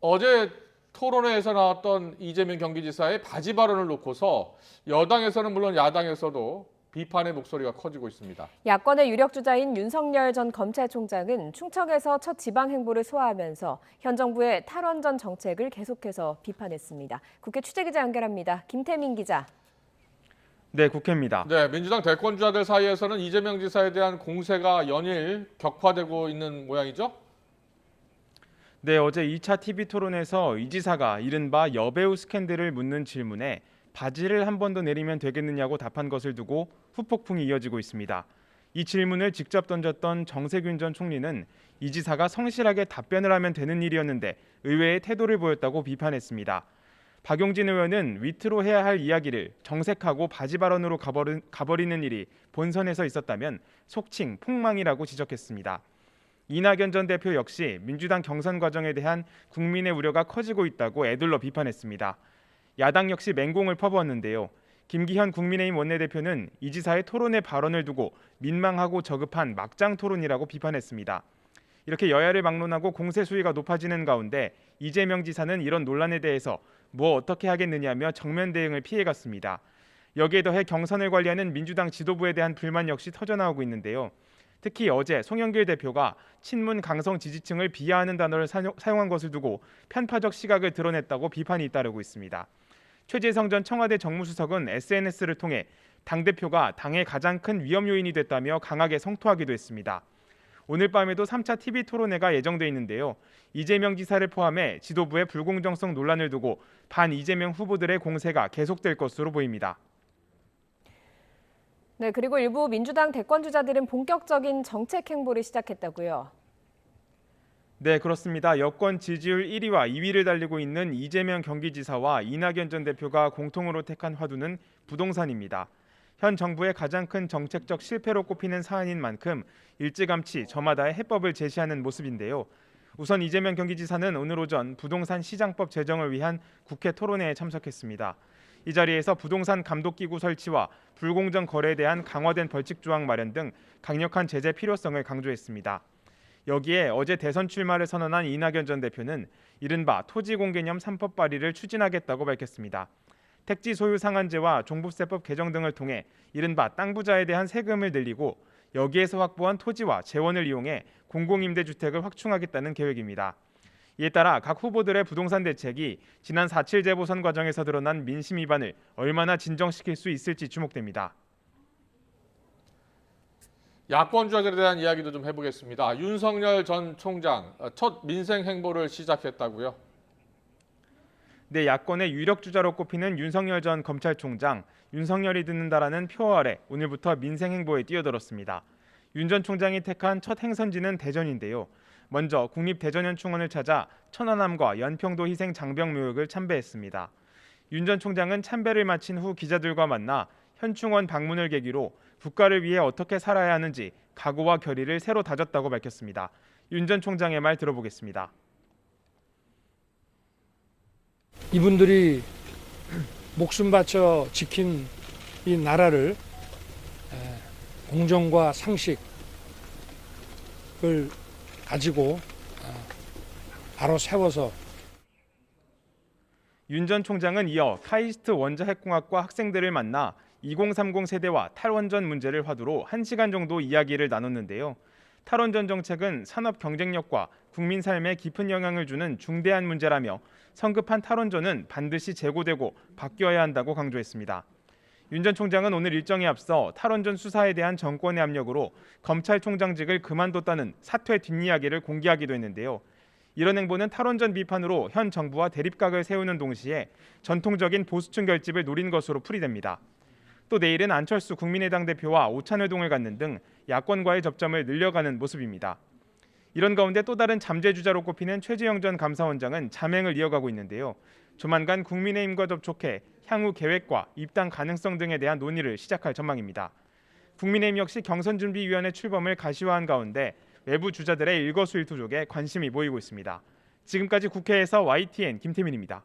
어제 토론회에서 나왔던 이재명 경기지사의 바지 발언을 놓고서 여당에서는 물론 야당에서도 비판의 목소리가 커지고 있습니다. 야권의 유력 주자인 윤석열 전 검찰총장은 충청에서 첫 지방 행보를 소화하면서 현 정부의 탈원전 정책을 계속해서 비판했습니다. 국회 취재기자 연결합니다. 김태민 기자. 네, 국회입니다. 네, 민주당 대권주자들 사이에서는 이재명 지사에 대한 공세가 연일 격화되고 있는 모양이죠? 네, 어제 2차 TV 토론에서 이 지사가 이른바 여배우 스캔들을 묻는 질문에 바지를 한 번 더 내리면 되겠느냐고 답한 것을 두고 후폭풍이 이어지고 있습니다. 이 질문을 직접 던졌던 정세균 전 총리는 이 지사가 성실하게 답변을 하면 되는 일이었는데 의외의 태도를 보였다고 비판했습니다. 박용진 의원은 위트로 해야 할 이야기를 정색하고 바지 발언으로 가버리는 일이 본선에서 있었다면 속칭 폭망이라고 지적했습니다. 이낙연 전 대표 역시 민주당 경선 과정에 대한 국민의 우려가 커지고 있다고 애둘러 비판했습니다. 야당 역시 맹공을 퍼부었는데요. 김기현 국민의힘 원내대표는 이 지사의 토론회 발언을 두고 민망하고 저급한 막장 토론이라고 비판했습니다. 이렇게 여야를 막론하고 공세 수위가 높아지는 가운데 이재명 지사는 이런 논란에 대해서 뭐 어떻게 하겠느냐며 정면 대응을 피해갔습니다. 여기에 더해 경선을 관리하는 민주당 지도부에 대한 불만 역시 터져나오고 있는데요. 특히 어제 송영길 대표가 친문 강성 지지층을 비하하는 단어를 사용한 것을 두고 편파적 시각을 드러냈다고 비판이 잇따르고 있습니다. 최재성 전 청와대 정무수석은 SNS를 통해 당대표가 당의 가장 큰 위험 요인이 됐다며 강하게 성토하기도 했습니다. 오늘 밤에도 3차 TV 토론회가 예정돼 있는데요. 이재명 지사를 포함해 지도부의 불공정성 논란을 두고 반 이재명 후보들의 공세가 계속될 것으로 보입니다. 네, 그리고 일부 민주당 대권주자들은 본격적인 정책 행보를 시작했다고요. 네, 그렇습니다. 여권 지지율 1위와 2위를 달리고 있는 이재명 경기지사와 이낙연 전 대표가 공통으로 택한 화두는 부동산입니다. 현 정부의 가장 큰 정책적 실패로 꼽히는 사안인 만큼 일찌감치 저마다의 해법을 제시하는 모습인데요. 우선 이재명 경기지사는 오늘 오전 부동산 시장법 제정을 위한 국회 토론회에 참석했습니다. 이 자리에서 부동산 감독기구 설치와 불공정 거래에 대한 강화된 벌칙 조항 마련 등 강력한 제재 필요성을 강조했습니다. 여기에 어제 대선 출마를 선언한 이낙연 전 대표는 이른바 토지공개념 3법 발의를 추진하겠다고 밝혔습니다. 택지 소유 상한제와 종부세법 개정 등을 통해 이른바 땅 부자에 대한 세금을 늘리고 여기에서 확보한 토지와 재원을 이용해 공공임대주택을 확충하겠다는 계획입니다. 이에 따라 각 후보들의 부동산 대책이 지난 4.7 재보선 과정에서 드러난 민심 위반을 얼마나 진정시킬 수 있을지 주목됩니다. 야권 주자들에 대한 이야기도 좀 해보겠습니다. 윤석열 전 총장 첫 민생 행보를 시작했다고요? 네, 야권의 유력 주자로 꼽히는 윤석열 전 검찰총장, 윤석열이 듣는다라는 표 아래 오늘부터 민생 행보에 뛰어들었습니다. 윤 전 총장이 택한 첫 행선지는 대전인데요. 먼저 국립대전현충원을 찾아 천안함과 연평도 희생 장병묘역을 참배했습니다. 윤 전 총장은 참배를 마친 후 기자들과 만나 현충원 방문을 계기로 국가를 위해 어떻게 살아야 하는지 각오와 결의를 새로 다졌다고 밝혔습니다. 윤 전 총장의 말 들어보겠습니다. 이분들이 목숨 바쳐 지킨 이 나라를 공정과 상식을 가지고 바로 세워서 윤 전 총장은 이어 카이스트 원자핵공학과 학생들을 만나 2030 세대와 탈원전 문제를 화두로 1시간 정도 이야기를 나눴는데요. 탈원전 정책은 산업 경쟁력과 국민 삶에 깊은 영향을 주는 중대한 문제라며 성급한 탈원전은 반드시 재고되고 바뀌어야 한다고 강조했습니다. 윤 전 총장은 오늘 일정에 앞서 탈원전 수사에 대한 정권의 압력으로 검찰총장직을 그만뒀다는 사퇴 뒷이야기를 공개하기도 했는데요. 이런 행보는 탈원전 비판으로 현 정부와 대립각을 세우는 동시에 전통적인 보수층 결집을 노린 것으로 풀이됩니다. 또 내일은 안철수 국민의당 대표와 오찬회동을 갖는 등 야권과의 접점을 늘려가는 모습입니다. 이런 가운데 또 다른 잠재주자로 꼽히는 최재형 전 감사원장은 잠행을 이어가고 있는데요. 조만간 국민의힘과 접촉해 향후 계획과 입당 가능성 등에 대한 논의를 시작할 전망입니다. 국민의힘 역시 경선준비위원회 출범을 가시화한 가운데 외부 주자들의 일거수일투족에 관심이 모이고 있습니다. 지금까지 국회에서 YTN 김태민입니다.